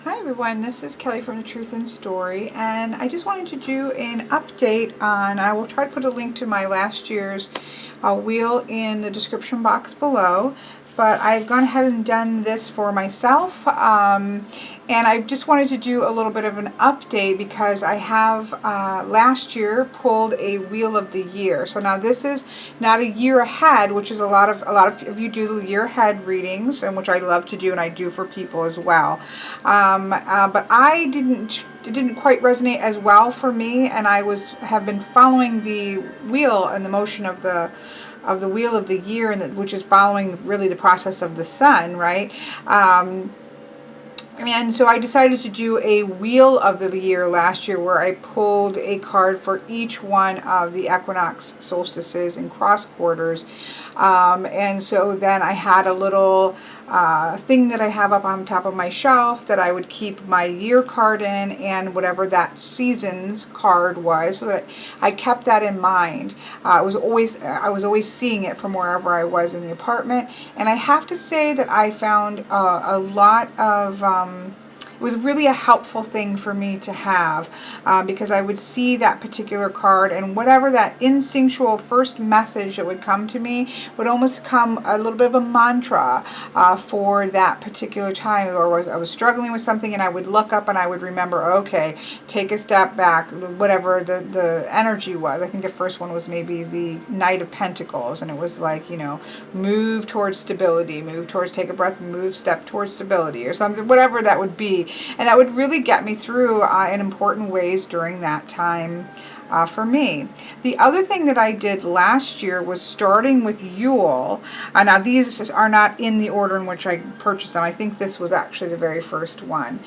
Hi everyone, this is Kelly from The Truth in Story, and I just wanted to do an update on, I will try to put a link to my last year's wheel in the description box below, but I've gone ahead and done this for myself, and I just wanted to do a little bit of an update because I have last year pulled a Wheel of the Year. So now this is not a year ahead, which is a lot of you do year ahead readings, and which I love to do, and I do for people as well. But it didn't quite resonate as well for me, and have been following the wheel and the motion of the Wheel of the Year, and which is following really the process of the sun, right? And so I decided to do a Wheel of the Year last year where I pulled a card for each one of the equinox solstices and cross quarters. And so then I had a little thing that I have up on top of my shelf that I would keep my year card in and whatever that season's card was, so that I kept that in mind. I was always seeing it from wherever I was in the apartment, and I have to say that I found a lot of it was really a helpful thing for me to have, because I would see that particular card, and whatever that instinctual first message that would come to me would almost come a little bit of a mantra for that particular time. Or I was struggling with something and I would look up and I would remember, okay, take a step back, whatever the energy was. I think the first one was maybe the Knight of Pentacles, and it was like, move towards stability, take a breath, step towards stability, or something, whatever that would be. And that would really get me through in important ways during that time for me. The other thing that I did last year was starting with Yule. Now these are not in the order in which I purchased them. I think this was actually the very first one.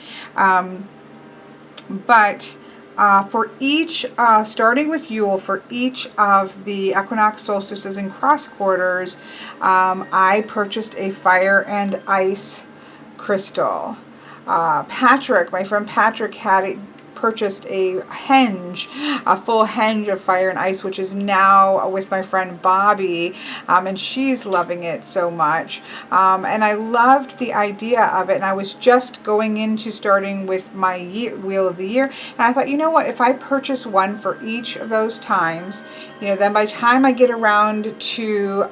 But for each, starting with Yule, for each of the equinox solstices and cross quarters, I purchased a fire and ice crystal. My friend Patrick had purchased a full henge of fire and ice, which is now with my friend Bobby, and she's loving it so much. And I loved the idea of it, and I was just going into starting with my Wheel of the Year, and I thought, you know what, if I purchase one for each of those times, then by the time I get around to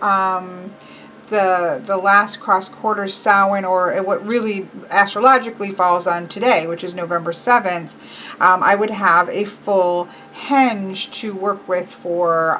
the last cross quarter Samhain, or what really astrologically falls on today, which is November 7th, I would have a full henge to work with for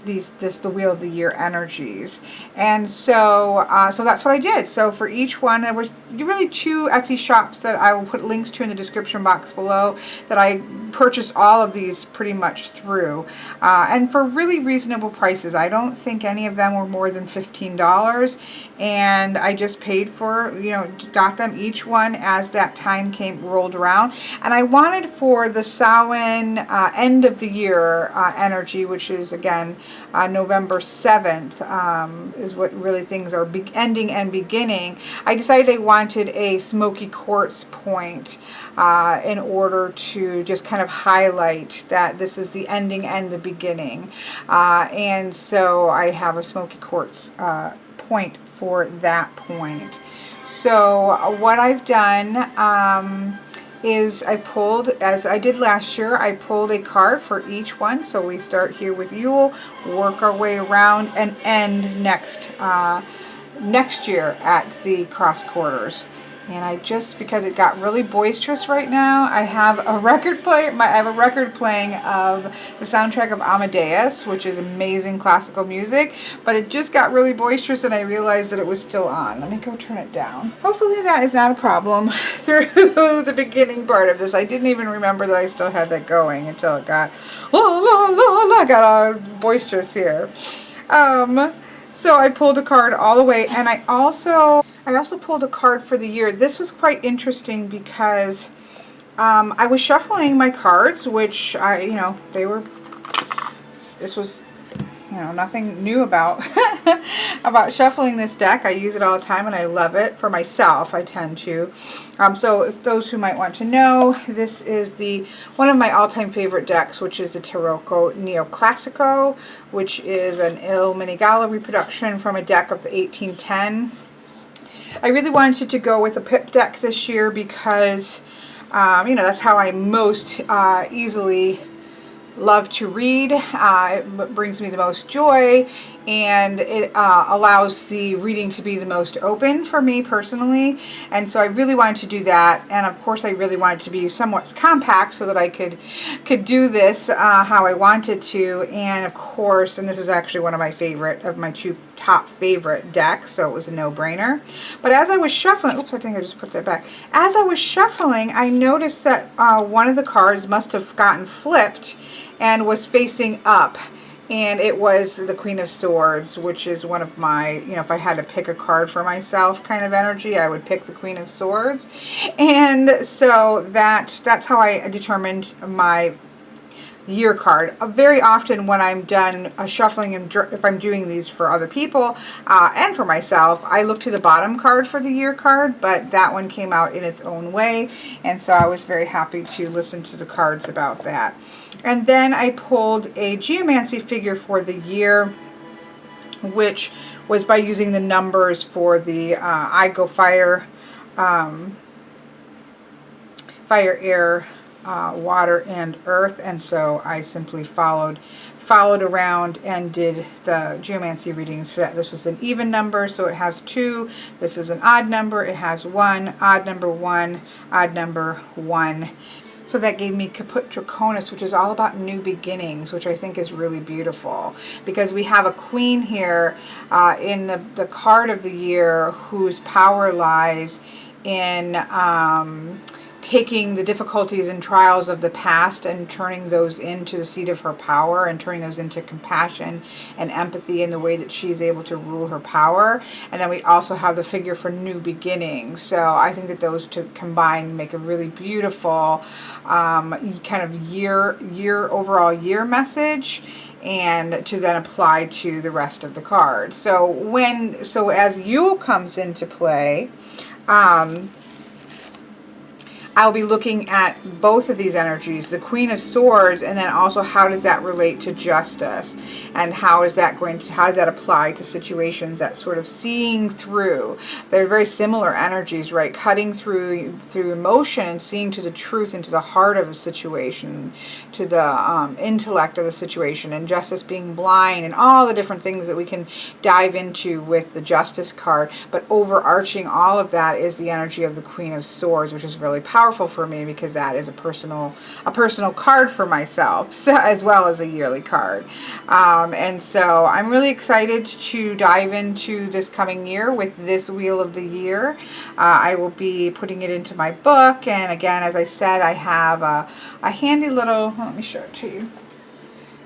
the Wheel of the Year energies. And so so that's what I did. So for each one, there were really two Etsy shops that I will put links to in the description box below that I purchased all of these pretty much through, and for really reasonable prices. I don't think any of them were more than $15, and I just paid for, got them each one as that time rolled around. And I wanted for the Samhain end of the year energy, which is again November 7th, is what really things are ending and beginning. I decided I wanted a smoky quartz point in order to just kind of highlight that this is the ending and the beginning. And so I have a smoky quartz point for that point. So what I've done is I pulled, as I did last year, I pulled a card for each one. So we start here with Yule, work our way around, and end next year at the cross quarters. And I just, because it got really boisterous right now, I have a record playing of the soundtrack of Amadeus, which is amazing classical music, but it just got really boisterous and I realized that it was still on. Let me go turn it down. Hopefully that is not a problem through the beginning part of this. I didn't even remember that I still had that going until it got got all boisterous here. So I pulled a card all the way, and I also pulled a card for the year. This was quite interesting because I was shuffling my cards, which this was, nothing new about about shuffling this deck. I use it all the time and I love it. For myself, I tend to. So if those who might want to know, this is one of my all-time favorite decks, which is the Tarocco Neoclassico, which is an Il Menegalo reproduction from a deck of the 1810. I really wanted to go with a pip deck this year because, you know, that's how I most easily love to read. It brings me the most joy, and it allows the reading to be the most open for me personally. And so I really wanted to do that. And of course, I really wanted to be somewhat compact so that I could do this how I wanted to. And of course, and this is actually one of my favorite of my two top favorite decks, so it was a no-brainer. But as I was shuffling, oops, I think I just put that back. As I was shuffling, I noticed that one of the cards must have gotten flipped and was facing up, and it was the Queen of Swords, which is one of my, you know, if I had to pick a card for myself kind of energy, I would pick the Queen of Swords. And so that's how I determined my year card. Very often when I'm done shuffling, and if I'm doing these for other people and for myself, I look to the bottom card for the year card, but that one came out in its own way, and so I was very happy to listen to the cards about that. And then I pulled a geomancy figure for the year, which was by using the numbers for the I go fire, fire, air, water, and earth. And so I simply followed around and did the geomancy readings for that. This was an even number, so it has 2. This is an odd number. It has 1, odd number 1, odd number 1. So that gave me Caput Draconis, which is all about new beginnings, which I think is really beautiful. Because we have a queen here in the card of the year whose power lies in taking the difficulties and trials of the past and turning those into the seat of her power, and turning those into compassion and empathy in the way that she's able to rule her power. And then we also have the figure for new beginnings. So I think that those two combined make a really beautiful kind of overall year message, and to then apply to the rest of the cards. So as Yule comes into play, I'll be looking at both of these energies, the Queen of Swords, and then also how does that relate to justice, and how does that apply to situations that sort of seeing through. They're very similar energies, right? Cutting through emotion and seeing to the truth and to the heart of the situation, to the intellect of the situation, and justice being blind, and all the different things that we can dive into with the Justice card. But overarching all of that is the energy of the Queen of Swords, which is really powerful for me because that is a personal card for myself, so, as well as a yearly card. And so I'm really excited to dive into this coming year with this Wheel of the Year. I will be putting it into my book, and again, as I said, I have a handy little, let me show it to you.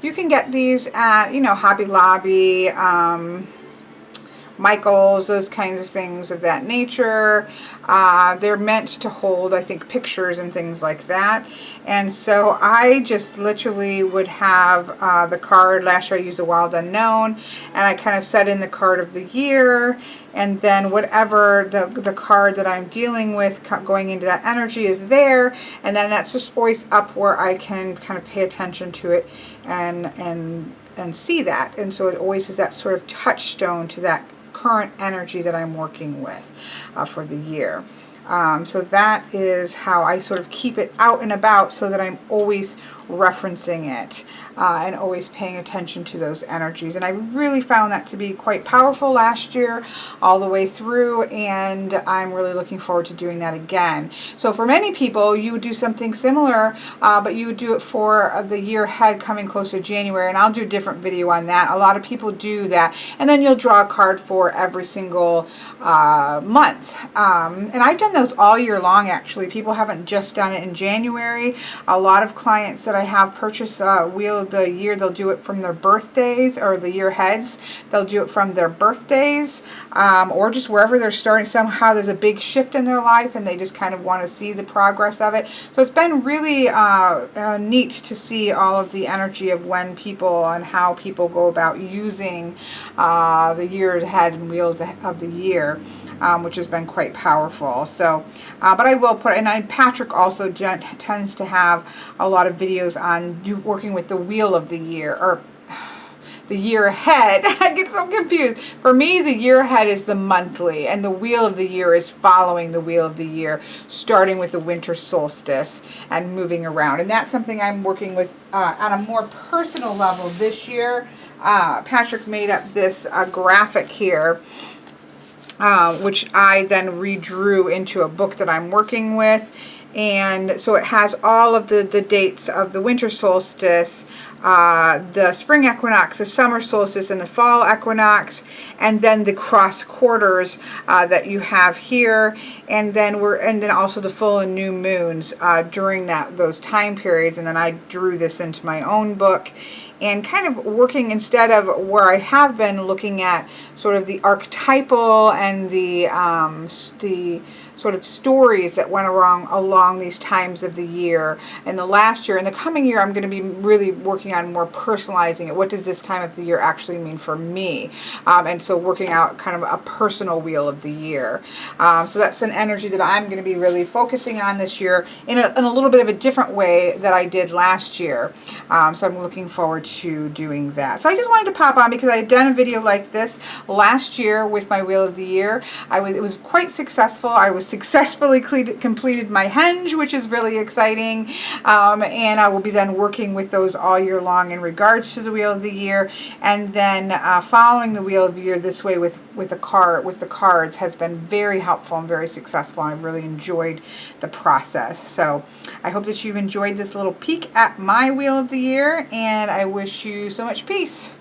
You can get these at, Hobby Lobby, Michael's, those kinds of things of that nature. They're meant to hold, I think, pictures and things like that. And so I just literally would have the card. Last year I used a Wild Unknown, and I kind of set in the card of the year, and then whatever the card that I'm dealing with going into that energy is there, and then that's just always up where I can kind of pay attention to it and see that. And so it always is that sort of touchstone to that current energy that I'm working with for the year. So that is how I sort of keep it out and about, so that I'm always referencing it and always paying attention to those energies. And I really found that to be quite powerful last year all the way through, and I'm really looking forward to doing that again. So for many people, you would do something similar, but you would do it for the year ahead coming close to January, and I'll do a different video on that. A lot of people do that, and then you'll draw a card for every single month. And I've done those all year long, actually. People haven't just done it in January. A lot of clients that I have purchase Wheel of the Year, they'll do it from their birthdays, or the year heads, they'll do it from their birthdays, or just wherever they're starting. Somehow there's a big shift in their life and they just kind of want to see the progress of it. So it's been really neat to see all of the energy of when people and how people go about using the year ahead and Wheel of the Year, which has been quite powerful. So, but I will put, and Patrick also tends to have a lot of videos on working with the Wheel of the Year, or the year ahead, I get so confused. For me, the year ahead is the monthly, and the wheel of the year is following the wheel of the year, starting with the winter solstice and moving around. And that's something I'm working with on a more personal level this year. Patrick made up this graphic here, which I then redrew into a book that I'm working with. And so it has all of the dates of the winter solstice, the spring equinox, the summer solstice, and the fall equinox, and then the cross quarters that you have here, and then also the full and new moons during those time periods. And then I drew this into my own book, and kind of working, instead of where I have been looking at sort of the archetypal and the sort of stories that went along these times of the year. And the last year and the coming year, I'm going to be really working on more personalizing it. What does this time of the year actually mean for me? And so working out kind of a personal wheel of the year. So that's an energy that I'm going to be really focusing on this year in a little bit of a different way that I did last year. So I'm looking forward to doing that. So I just wanted to pop on because I had done a video like this last year with my wheel of the year. It was quite successful. I was successfully completed my henge, which is really exciting, and I will be then working with those all year long in regards to the wheel of the year. And then following the wheel of the year this way with the cards has been very helpful and very successful, and I've really enjoyed the process. So I hope that you've enjoyed this little peek at my wheel of the year, and I wish you so much peace.